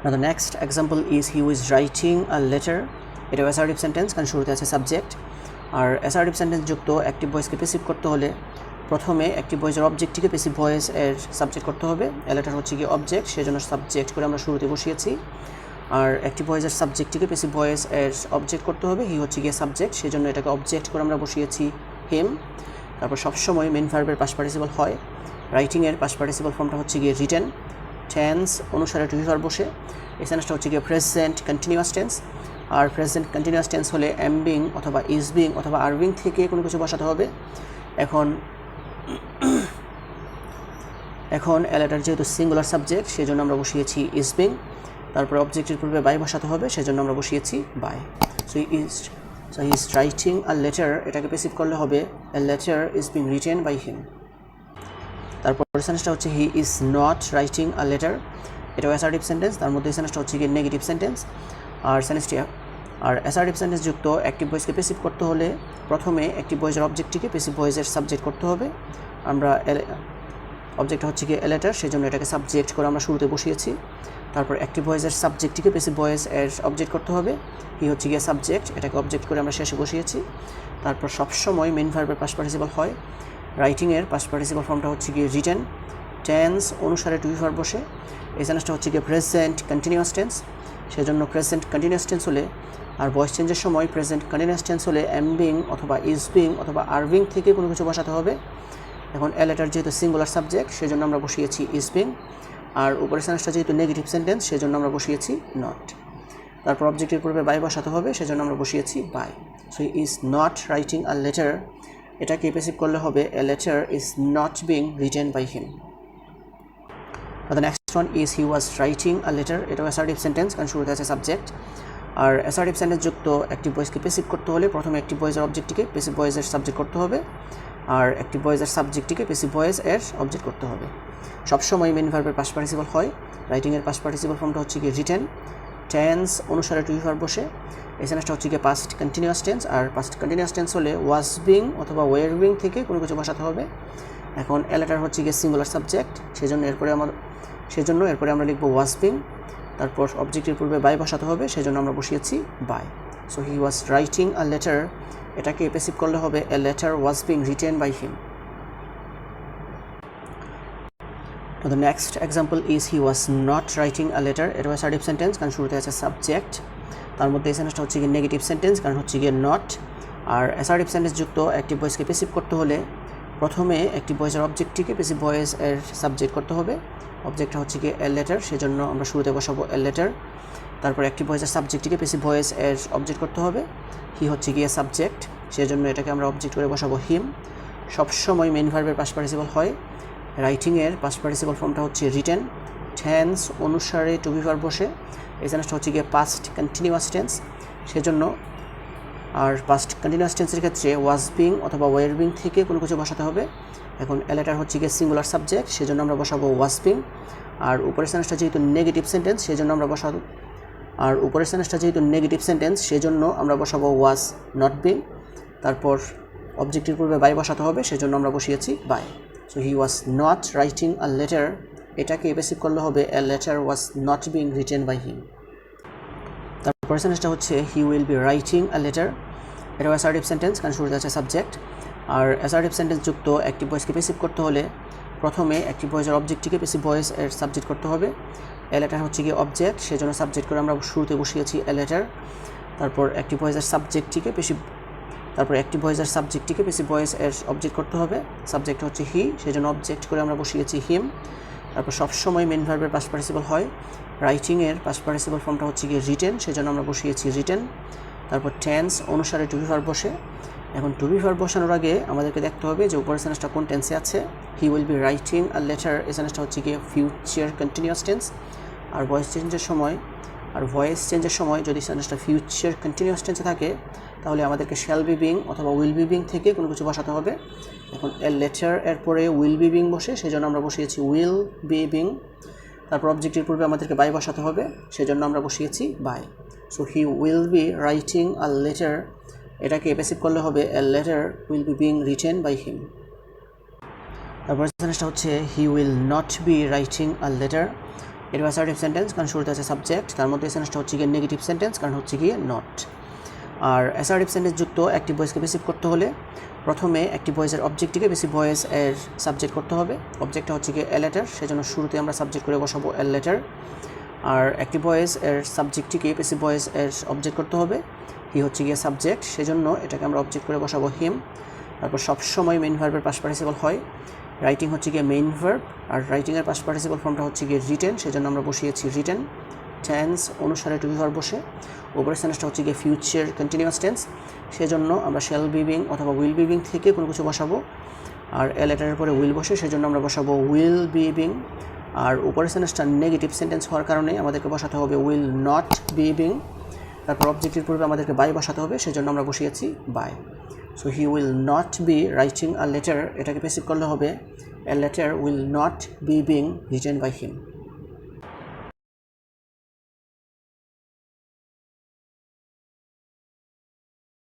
Now the next example is he was writing a letter. এটা assertive sentence, কারণ শুরুতে আছে সাবজেক্ট। আর অ্যাসার্টিভ সেন্টেন্স যুক্ত অ্যাক্টিভ ভয়েসকে প্যাসিভ করতে হলে প্রথমে অ্যাক্টিভ ভয়েসের অবজেক্টটিকে প্যাসিভ ভয়েস এর সাবজেক্ট করতে হবে। এ লেটার হচ্ছে কি অবজেক্ট, সেজন্য সাবজেক্ট করে আমরা শুরুতে বসিয়েছি। আর অ্যাক্টিভ ভয়েসের সাবজেক্টটিকে প্যাসিভ ভয়েস এর অবজেক্ট করতে হবে। হি হচ্ছে গিয়ে সাবজেক্ট, সেজন্য এটাকে অবজেক্ট করে আমরা বসিয়েছি হিম। তারপর সবসময় মেন ভার্বের পাস্ট পার্টিসিপল হয়। রাইটিংয়ের পাস্ট পার্টিসিপল ফর্মটা হচ্ছে গিয়ে রিটেন। টেন্স অনুসারে টু বি ভার্ব বসে। এই সেন্সটা হচ্ছে গিয়ে প্রেজেন্ট কন্টিনিউয়াস টেন্স। আর প্রেজেন্ট কন্টিনিউয়াস টেন্স হলে এম বিং অথবা ইজ বিং অথবা আর বিং থেকে কোনো কিছু বসাতে হবে। এখন এ লেটার যেহেতু সিঙ্গুলার সাবজেক্ট, সেজন্য আমরা বসিয়েছি ইজ বিং। তারপর অবজেক্টের পূর্বে বাই বসাতে হবে, সেজন্য আমরা বসিয়েছি by. So he is writing a letter, এটাকে প্যাসিভ করলে হবে a letter is being written by him. তারপর সেন্টেন্সটা হচ্ছে he is not writing a letter, এটাও অ্যাসার্টিভ সেন্টেন্স। তার মধ্যে এই সেন্টেন্সটা হচ্ছে গিয়ে নেগেটিভ সেন্টেন্স। আর অ্যাসার্টিভ সেন্টেন্স যুক্ত অ্যাক্টিভ ভয়েসকে প্যাসিভ করতে হলে প্রথমে অ্যাক্টিভ ভয়েসের অবজেক্টটিকে প্যাসিভ ভয়েসের সাবজেক্ট করতে হবে। আমরা অবজেক্টটা হচ্ছে গিয়ে এ লেটার, সেজন্য এটাকে সাবজেক্ট করে আমরা শুরুতে বসিয়েছি। তারপর অ্যাক্টিভ ভয়েসের সাবজেক্টটিকে প্যাসিভ ভয়েস এর অবজেক্ট করতে হবে। হি হচ্ছে গিয়ে সাবজেক্ট, এটাকে অবজেক্ট করে আমরা শেষে বসিয়েছি। তারপর সবসময় মেন ভার্বের পাস্ট পার্টিসিপল হয়। রাইটিংয়ের পাস্ট পার্টিসিপল ফর্মটা হচ্ছে গিয়ে রিটেন। টেন্স অনুসারে টু বি ভার্ব বসে। এই সেন্সটা হচ্ছে গিয়ে প্রেজেন্ট কন্টিনিউয়াস টেন্স, সেজন্য প্রেজেন্ট কন্টিনিউয়াস টেন্স হলে আর ভয়েস চেঞ্জের সময় প্রেজেন্ট কন্টিনিউয়াস টেন্স হলে এম বিং অথবা ইজ বিং অথবা আর বিং থেকে কোনো কিছু বসাতে হবে। এখন এ লেটার যেহেতু সিঙ্গুলার সাবজেক্ট, সেজন্য আমরা বসিয়েছি ইজ বিং। আর উপরের সেন্সটা যেহেতু নেগেটিভ সেন্টেন্স, সেজন্য আমরা বসিয়েছি নট। তারপর অবজেক্টের পূর্বে বাই বসাতে হবে, সেজন্য আমরা বসিয়েছি by. So he is not writing a letter, এটাকে প্যাসিভ করলে হবে a letter is not being written by him. The next one is he was writing a letter, এটাও অ্যাসার্টিভ সেন্টেন্স, কারণ শুরুতে আছে সাবজেক্ট। আর অ্যাসার্টিভ সেন্টেন্স যুক্ত active ভয়েসকে প্যাসিভ করতে হলে প্রথমে অ্যাক্টিভ ভয়েসের অবজেক্টটিকে প্যাসিভ ভয়েসের সাবজেক্ট করতে হবে। আর অ্যাক্টিভ ভয়েসের সাবজেক্টটিকে প্যাসিভ ভয়েস এর অবজেক্ট করতে হবে। সবসময় মেন ভার্বের পাস্ট পার্টিসিপল হয়। রাইটিংয়ের পাস্ট পার্টিসিপল ফর্মটা হচ্ছে গিয়ে রিটেন। টেন্স অনুসারে টু বি ভার্ব বসে। এই সেন্সটা হচ্ছে গিয়ে পাস্ট কন্টিনিউয়াস টেন্স। আর পাস্ট কন্টিনিউয়াস টেন্স হলে ওয়াজ বিং অথবা ওয়ের বিং থেকে কোনো কিছু বসাতে হবে। এখন এ লেটার হচ্ছে গিয়ে সিঙ্গুলার সাবজেক্ট, সেজন্য এরপরে আমরা লিখব ওয়াজ বিং। তারপর অবজেক্টের পূর্বে বাই বসাতে হবে, সেজন্য আমরা বসিয়েছি by. So he was writing a letter, এটাকে প্যাসিভ করলে হবে a letter was being written by him. The next example is he was not writing a letter, এটা অ্যাসার্টিভ সেন্টেন্স, কারণ শুরুতে আছে সাবজেক্ট। তার মধ্যে এই সেন্টেন্সটা হচ্ছে গিয়ে নেগেটিভ সেন্টেন্স, কারণ হচ্ছে গিয়ে নট। আর অ্যাসার্টিভ সেন্টেন্স যুক্ত অ্যাক্টিভ ভয়েসকে প্যাসিভ করতে হলে প্রথমে অ্যাক্টিভ ভয়েসের অবজেক্টটিকে প্যাসিভ ভয়েস এর সাবজেক্ট করতে হবে। অবজেক্টটা হচ্ছে গিয়ে এ লেটার, সেজন্য আমরা শুরুতে বসাবো এ লেটার। তারপর অ্যাক্টিভ ভয়েসের সাবজেক্টটিকে প্যাসিভ ভয়েস এর অবজেক্ট করতে হবে। হি হচ্ছে গিয়ে সাবজেক্ট, সেজন্য এটাকে আমরা অবজেক্ট করে বসাবো হিম। সবসময় মেন ভার্বের পাস্ট পার্টিসিপল হয়। রাইটিংয়ের পাস্ট পার্টিসিপল ফর্মটা হচ্ছে রিটেন। টেন্স অনুসারে টু বি ভার্ব বসে। এই সেন্সটা হচ্ছে গিয়ে পাস্ট কন্টিনিউয়াস টেন্স, সেজন্য আর পাস্ট কন্টিনিউয়াস টেন্সের ক্ষেত্রে ওয়াজ বিং অথবা ওয়ের বিং থেকে কোনো কিছু বসাতে হবে। এখন এ লেটার হচ্ছে গিয়ে সিঙ্গুলার সাবজেক্ট, সেজন্য আমরা বসাবো ওয়াজ বিং। আর উপরের সেন্সটা যেহেতু নেগেটিভ সেন্টেন্স, সেজন্য আমরা বসাবো ওয়াজ নট বিং। তারপর অবজেক্টের পূর্বে বাই বসাতে হবে, সেজন্য আমরা বসিয়েছি by. So he was not writing a letter, এটাকে প্যাসিভ করলে হবে a letter was not being written by him. তারপর সেন্টেন্সটা হচ্ছে he will be writing a letter, এটাও অ্যাসার্টিভ সেন্টেন্স, কারণ শুরুতে আছে সাবজেক্ট। আর অ্যাসার্টিভ সেন্টেন্স যুক্ত অ্যাক্টিভ ভয়েসকে প্যাসিভ করতে হলে প্রথমে অ্যাক্টিভ ভয়েসের অবজেক্টটিকে প্যাসিভ ভয়েস এর সাবজেক্ট করতে হবে। এ লেটার হচ্ছে গিয়ে অবজেক্ট, সেজন্য সাবজেক্ট করে আমরা শুরুতে বসিয়েছি এ লেটার। তারপর অ্যাক্টিভ ভয়েসের সাবজেক্টটিকে প্যাসিভ ভয়েস এর অবজেক্ট করতে হবে। সাবজেক্ট হচ্ছে হি, সেজন্য অবজেক্ট করে আমরা বসিয়েছি হিম। তারপর সবসময় মেন ভার্বের পাস্ট পার্টিসিপল হয়। রাইটিংয়ের পাস্ট পার্টিসিপল ফর্মটা হচ্ছে গিয়ে রিটেন, সেজন্য আমরা বসিয়েছি রিটেন। তারপর টেন্স অনুসারে টু বি ভার্ব বসে। এখন টু বি ভার্ব বসানোর আগে আমাদেরকে দেখতে হবে যে উপরের সেন্সটা কোন টেন্সে আছে। হি will be writing a letter, এই সেন্সটা হচ্ছে গিয়ে ফিউচার কন্টিনিউয়াস টেন্স। আর ভয়েস চেঞ্জের সময় যদি সেন্সটা ফিউচার কন্টিনিউয়াস টেন্সে থাকে, তাহলে আমাদেরকে শ্যাল বি বিং অথবা উইল বি বিং থেকে কোনো কিছু বসাতে হবে। এখন এ লেটার এরপরে উইল বি বিং বসে, সেজন্য আমরা বসিয়েছি উইল বি বিং। তারপর অবজেক্টের পূর্বে আমাদেরকে বাই বসাতে হবে, সেজন্য আমরা বসিয়েছি by. So he will be writing a letter, এটাকে প্যাসিভ করলে হবে a letter will be being written by him. তারপর সেন্টেন্সটা হচ্ছে he will not be writing a letter, এটা অ্যাসার্টিভ সেন্টেন্স, কারণ শুরুতে আছে সাবজেক্ট, তার মধ্যে সেন্টেন্সটা হচ্ছে গিয়ে নেগেটিভ সেন্টেন্স, কারণ হচ্ছে গিয়ে নট। আর অ্যাসার্টিভ সেন্টেন্স যুক্ত অ্যাক্টিভ ভয়েসকে পেসিভ করতে হলে প্রথমে অ্যাক্টিভ ভয়েসের অবজেক্টটিকে পেসিভ ভয়েস এর সাবজেক্ট করতে হবে। অবজেক্টটা হচ্ছে গিয়ে এ লেটার, সেজন্য শুরুতে আমরা সাবজেক্ট করে বসাবো এ লেটার। আর অ্যাক্টিভ ভয়েস এর সাবজেক্টটিকে পেসিভ ভয়েস এর অবজেক্ট করতে হবে। হি হচ্ছে গিয়ে সাবজেক্ট, সেজন্য এটাকে আমরা অবজেক্ট করে বসাবো হিম। তারপর সবসময় মেইন ভার্বের পাস্ট পার্টিসিপল হয়। রাইটিং হচ্ছে গিয়ে মেইন ভার্ব, আর রাইটিংয়ের পাস্ট পার্টিসিপল ফর্মটা হচ্ছে গিয়ে রিটেন, সেজন্য আমরা বসিয়েছি রিটেন। টেন্স অনুসারে টু বি ভার্ব বসে। উপরের সেন্টেন্সটা হচ্ছে গিয়ে ফিউচার কন্টিনিউয়াস টেন্স, সেজন্য আমরা শ্যাল বিবিং অথবা উইল বিবিং থেকে কোনো কিছু বসাবো। আর এ লেটারের পরে উইল বসে, সেজন্য আমরা বসাবো উইল বিবিং। আর উপরের সেন্টেন্সটা নেগেটিভ সেন্টেন্স হওয়ার কারণে আমাদেরকে বসাতে হবে উইল নট বিবিং। তারপর অবজেক্টের পূর্বে আমাদেরকে বাই বসাতে হবে, সেজন্য আমরা বসিয়েছি by. So he will not be writing a letter, এটাকে পেসিভ করলে হবে a letter will not be being written by him.